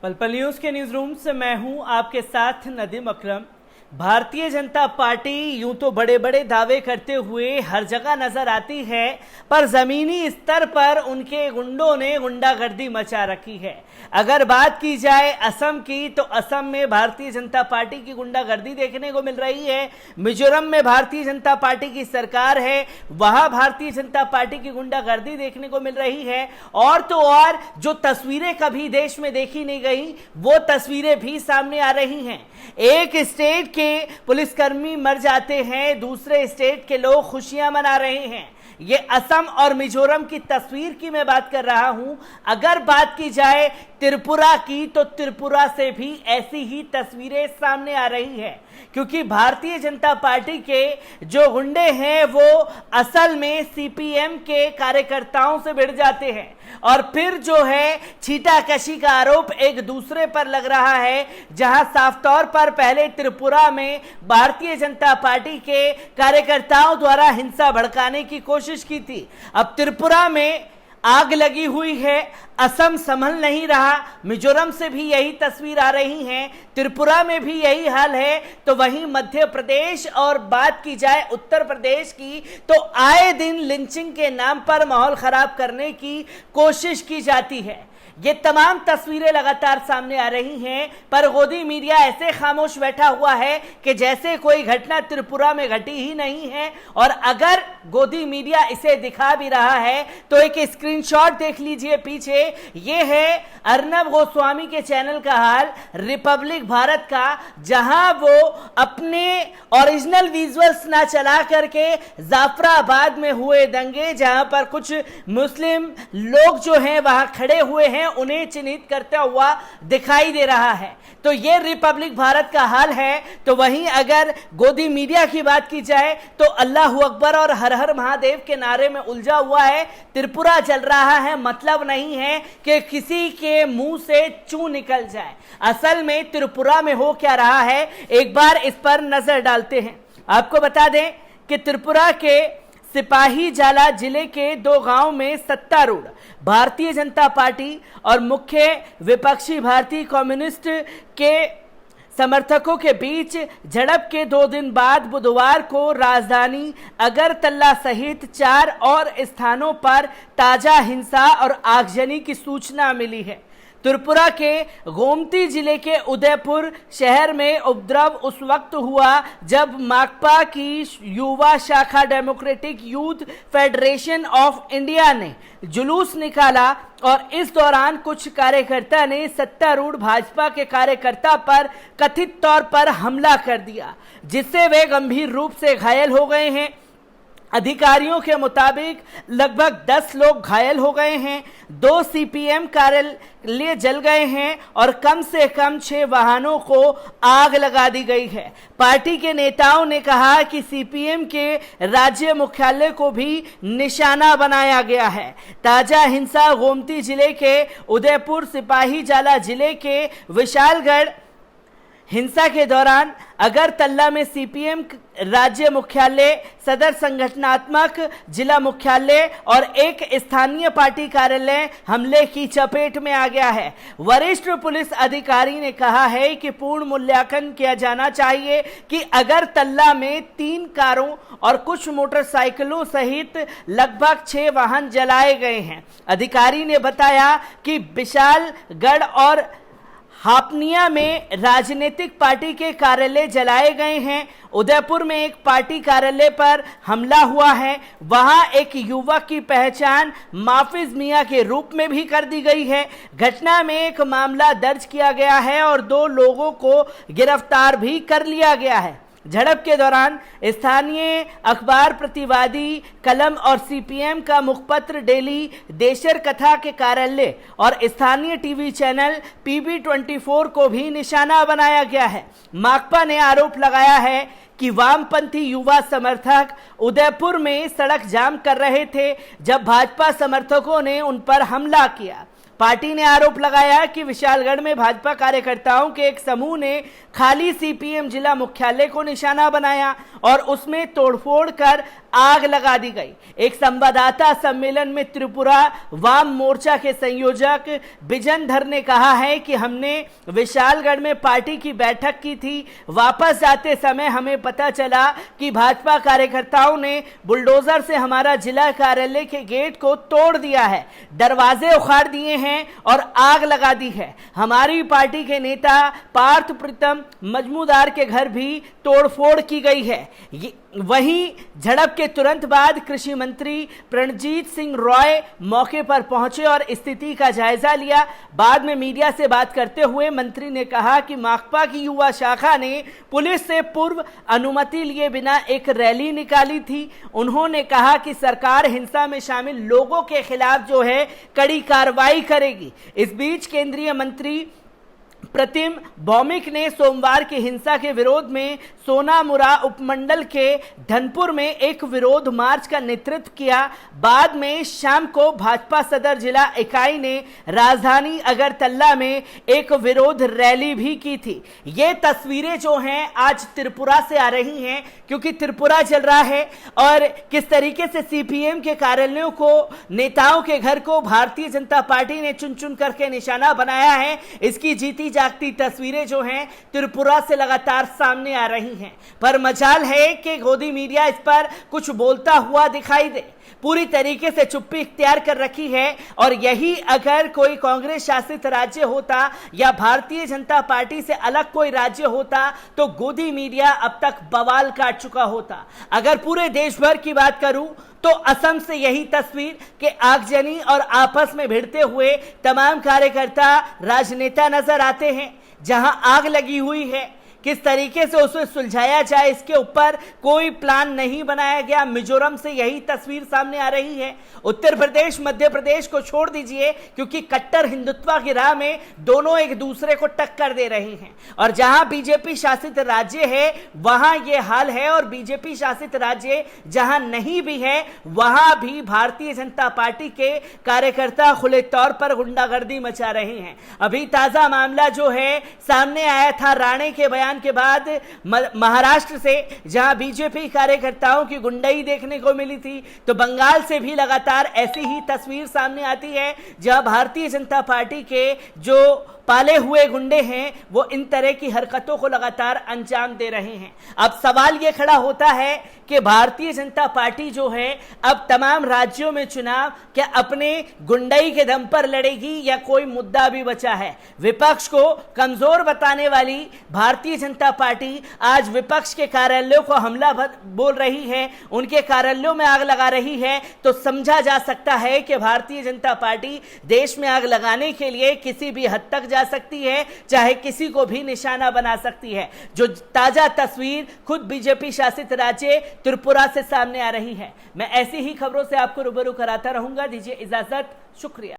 पल पल न्यूज के न्यूज रूम से मैं हूं आपके साथ नदीम अकरम। भारतीय जनता पार्टी यूं तो बड़े बड़े दावे करते हुए हर जगह नजर आती है, पर जमीनी स्तर पर उनके गुंडों ने गुंडागर्दी मचा रखी है। अगर बात की जाए असम की, तो असम में भारतीय जनता पार्टी की गुंडागर्दी देखने को मिल रही है। मिजोरम में भारतीय जनता पार्टी की सरकार है, वहां भारतीय जनता पार्टी की गुंडागर्दी देखने को मिल रही है। और तो और जो तस्वीरें कभी देश में देखी नहीं गई, वो तस्वीरें भी सामने आ रही हैं। एक स्टेट के पुलिसकर्मी मर जाते हैं, दूसरे स्टेट के लोग खुशियां मना रहे हैं। ये असम और मिजोरम की तस्वीर की मैं बात कर रहा हूं। अगर बात की जाए त्रिपुरा की, तो त्रिपुरा से भी ऐसी ही तस्वीरें सामने आ रही है, क्योंकि भारतीय जनता पार्टी के जो गुंडे हैं वो असल में सीपीएम के कार्यकर्ताओं से भिड़ जाते हैं और फिर जो है छीटाकशी का आरोप एक दूसरे पर लग रहा है। जहां साफ तौर पर पहले त्रिपुरा में भारतीय जनता पार्टी के कार्यकर्ताओं द्वारा हिंसा भड़काने की कोशिश की थी, अब त्रिपुरा में आग लगी हुई है। असम संभल नहीं रहा, मिजोरम से भी यही तस्वीर आ रही है, त्रिपुरा में भी यही हाल है। तो वहीं मध्य प्रदेश और बात की जाए उत्तर प्रदेश की, तो आए दिन लिंचिंग के नाम पर माहौल खराब करने की कोशिश की जाती है। ये तमाम तस्वीरें लगातार सामने आ रही हैं, पर गोदी मीडिया ऐसे खामोश बैठा हुआ है कि जैसे कोई घटना त्रिपुरा में घटी ही नहीं है। और अगर गोदी मीडिया इसे दिखा भी रहा है तो एक स्क्रीनशॉट देख लीजिए पीछे, ये है अर्नब गोस्वामी के चैनल का हाल रिपब्लिक भारत का, जहां वो अपने ओरिजिनल विजुअल्स ना चला करके जाफराबाद में हुए दंगे, जहां पर कुछ मुस्लिम लोग जो हैं वहां खड़े हुए हैं, उन्हें चिन्हित करता हुआ दिखाई दे रहा है। तो ये रिपब्लिक भारत का हाल है। तो वहीं अगर गोदी मीडिया की बात की जाए तो अल्लाह अकबर और हर हर महादेव के नारे में उलझा हुआ है। त्रिपुरा जल रहा है, मतलब नहीं है कि किसी के मुंह से चू निकल जाए। असल में त्रिपुरा में हो क्या रहा है, एक बार इस पर नजर डालते हैं। आपको बता दें कि त्रिपुरा के सिपाही जाला जिले के दो गांव में सत्तारूढ़ भारतीय जनता पार्टी और मुख्य विपक्षी भारतीय कम्युनिस्ट के समर्थकों के बीच झड़प के 2 दिन बाद बुधवार को राजधानी अगरतला सहित 4 और स्थानों पर ताजा हिंसा और आगजनी की सूचना मिली है। त्रिपुरा के गोमती जिले के उदयपुर शहर में उपद्रव उस वक्त हुआ जब माकपा की युवा शाखा democratic youth federation of India ने जुलूस निकाला और इस दौरान कुछ कार्यकर्ता ने सत्तारूढ़ भाजपा के कार्यकर्ता पर कथित तौर पर हमला कर दिया, जिससे वे गंभीर रूप से घायल हो गए हैं। अधिकारियों के मुताबिक लगभग 10 लोग घायल हो गए हैं, 2 सीपीएम कार्यालय जल गए हैं और कम से कम 6 वाहनों को आग लगा दी गई है। पार्टी के नेताओं ने कहा कि सीपीएम के राज्य मुख्यालय को भी निशाना बनाया गया है। ताजा हिंसा गोमती जिले के उदयपुर, सिपाही जाला जिले के विशालगढ़। हिंसा के दौरान अगरतला में सीपीएम राज्य मुख्यालय, सदर संगठनात्मक जिला मुख्यालय और एक स्थानीय पार्टी कार्यालय हमले की चपेट में आ गया है। वरिष्ठ पुलिस अधिकारी ने कहा है कि पूर्ण मूल्यांकन किया जाना चाहिए कि अगरतला में 3 कारों और कुछ मोटरसाइकिलों सहित लगभग 6 वाहन जलाए गए हैं। अधिकारी ने बताया कि विशालगढ़ और हापनिया में राजनीतिक पार्टी के कार्यालय जलाए गए हैं। उदयपुर में एक पार्टी कार्यालय पर हमला हुआ है, वहां एक युवक की पहचान माफिज मियां के रूप में भी कर दी गई है। घटना में एक मामला दर्ज किया गया है और 2 लोगों को गिरफ्तार भी कर लिया गया है। झड़प के दौरान स्थानीय अखबार प्रतिवादी कलम और सीपीएम का मुखपत्र डेली देशर कथा के कार्यालय और स्थानीय टीवी चैनल PB24 को भी निशाना बनाया गया है। माकपा ने आरोप लगाया है कि वामपंथी युवा समर्थक उदयपुर में सड़क जाम कर रहे थे जब भाजपा समर्थकों ने उन पर हमला किया। पार्टी ने आरोप लगाया कि विशालगढ़ में भाजपा कार्यकर्ताओं के एक समूह ने खाली सीपीएम जिला मुख्यालय को निशाना बनाया और उसमें तोड़फोड़ कर आग लगा दी गई। एक संवाददाता सम्मेलन में त्रिपुरा वाम मोर्चा के संयोजक बिजन धर ने कहा है कि हमने विशालगढ़ में पार्टी की बैठक की थी। वापस जाते समय हमें पता चला कि भाजपा कार्यकर्ताओं ने बुलडोजर से हमारा जिला कार्यालय के गेट को तोड़ दिया है, दरवाजे उखाड़ दिए हैं और आग लगा दी है। हमारी पार्टी के नेता पार्थ प्रीतम मजमूदार के घर भी तोड़फोड़ की गई है। वहीं झड़प के तुरंत बाद कृषि मंत्री प्रणजीत सिंह रॉय मौके पर पहुंचे और स्थिति का जायजा लिया। बाद में मीडिया से बात करते हुए मंत्री ने कहा कि माकपा की युवा शाखा ने पुलिस से पूर्व अनुमति लिए बिना एक रैली निकाली थी। उन्होंने कहा कि सरकार हिंसा में शामिल लोगों के खिलाफ जो है कड़ी कार्रवाई करेगी। इस बीच केंद्रीय मंत्री प्रतिम भौमिक ने सोमवार की हिंसा के विरोध में सोनामुरा उपमंडल के धनपुर में एक विरोध मार्च का नेतृत्व किया। बाद में शाम को भाजपा सदर जिला इकाई ने राजधानी अगरतला में एक विरोध रैली भी की थी। ये तस्वीरें जो हैं आज त्रिपुरा से आ रही हैं, क्योंकि त्रिपुरा चल रहा है और किस तरीके से सीपीएम के कार्यालयों को, नेताओं के घर को भारतीय जनता पार्टी ने चुन चुन करके निशाना बनाया है, इसकी जीती जागती तस्वीरें जो हैं त्रिपुरा से लगातार सामने आ रही हैं। पर मजाल है कि गोदी मीडिया इस पर कुछ बोलता हुआ दिखाई दे। पूरी तरीके से चुप्पी इख्तियार कर रखी है और यही अगर कोई कांग्रेस शासित राज्य होता या भारतीय जनता पार्टी से अलग कोई राज्य होता तो गोदी मीडिया अब तक बवाल काट चुका होता। अगर पूरे देश भर की बात करूं तो असम से यही तस्वीर के आगजनी और आपस में भिड़ते हुए तमाम कार्यकर्ता, राजनेता नजर आते हैं। जहां आग लगी हुई है, किस तरीके से उसे सुलझाया जाए इसके ऊपर कोई प्लान नहीं बनाया गया। मिजोरम से यही तस्वीर सामने आ रही है। उत्तर प्रदेश, मध्य प्रदेश को छोड़ दीजिए, क्योंकि कट्टर हिंदुत्व की राह में दोनों एक दूसरे को टक्कर दे रहे हैं। और जहां बीजेपी शासित राज्य है वहां यह हाल है, और बीजेपी शासित राज्य जहां नहीं भी है वहां भी भारतीय जनता पार्टी के कार्यकर्ता खुले तौर पर गुंडागर्दी मचा रहे हैं। अभी ताजा मामला जो है सामने आया था राणे के बयान के बाद महाराष्ट्र से, जहां बीजेपी कार्यकर्ताओं की गुंडाई देखने को मिली थी, तो बंगाल से भी लगातार ऐसी ही तस्वीर सामने आती है, जहां भारतीय जनता पार्टी के जो पाले हुए गुंडे हैं वो इन तरह की हरकतों को लगातार अंजाम दे रहे हैं। अब सवाल ये खड़ा होता है कि भारतीय जनता पार्टी जो है अब तमाम राज्यों में चुनाव क्या अपने गुंडाई के दम पर लड़ेगी या कोई मुद्दा भी बचा है? विपक्ष को कमजोर बताने वाली भारतीय जनता पार्टी आज विपक्ष के कार्यालयों को हमला बोल रही है, उनके कार्यालयों में आग लगा रही है, तो समझा जा सकता है कि भारतीय जनता पार्टी देश में आग लगाने के लिए किसी भी हद तक जा सकती है, चाहे किसी को भी निशाना बना सकती है। जो ताजा तस्वीर खुद बीजेपी शासित राज्य त्रिपुरा से सामने आ रही है। मैं ऐसी ही खबरों से आपको रूबरू कराता रहूंगा। दीजिए इजाजत, शुक्रिया।